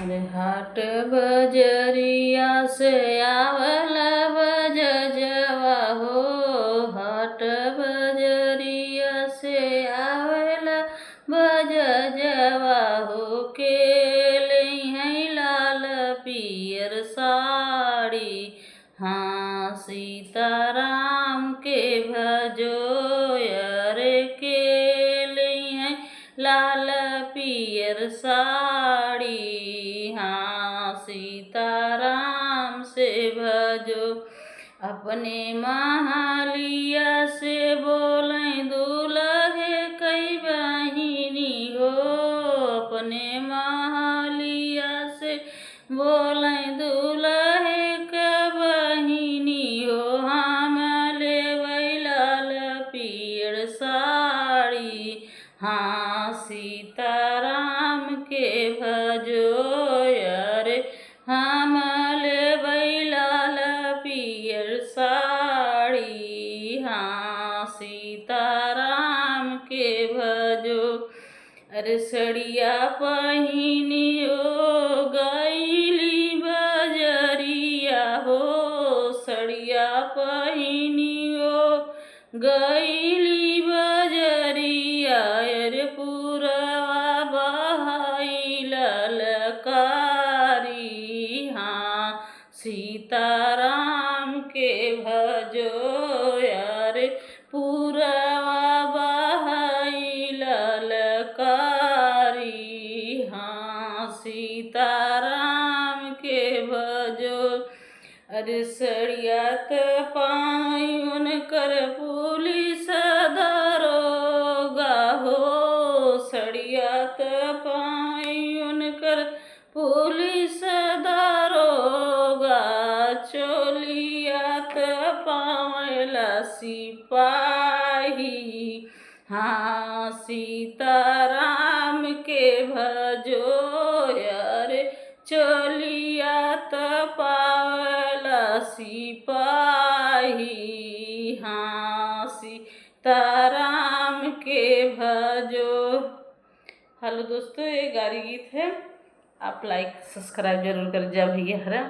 अरे हाट बजरिया से आवला बजजवा हो। हाट बजरिया से आवला बजजवा हो। के लई लाल पियर साड़ी। हाँ सीताराम के भजो अरे के लई लाल पियर साड़ी। हाँ सीताराम से भजो। अपने महालिया से बोले दूल्हे कई बहिनी हो। अपने महालिया से बोले दूल्हे कई बहिनी हो। हम लेबै लाल पियर साड़ी। हाँ सीताराम के भजो अरे हम लेबै लाल पियर साड़ी। हाँ सीताराम के भजो। अरे सड़िया पहिनियो गईली बजरिया हो। सड़िया पहिनियो गईली बजरिया। अरे पुरवा बहाई ललकारी। हाँ सीताराम के भजो अरे पुरवा बहाई ललकारी। हाँ सीताराम के भजो। अरे सड़िया त पाई उनकर पुलिस दरोगा हो। सड़िया त पाई उनकर पुलिस दरोगा। चोलिया त पावला सिपाही। हाँ सीताराम के भजो अरे चोलिया त पावला सिपाही। हाँ सीताराम के भजो। हेलो दोस्तों, ये गारी गीत है, आप लाइक सब्सक्राइब जरूर कर जा भैया हरा।